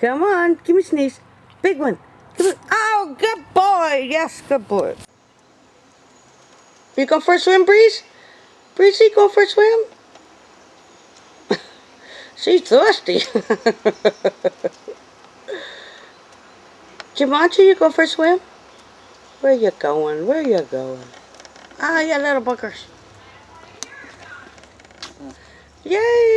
Come on, give me a sneeze. Big one. Come on. Oh, good boy. Yes, good boy. You go for a swim, Breeze? Breezy, go for a swim? She's thirsty. Jumnji, you go for a swim? Where you going? Where you going? Ah, yeah, little boogers. Yay!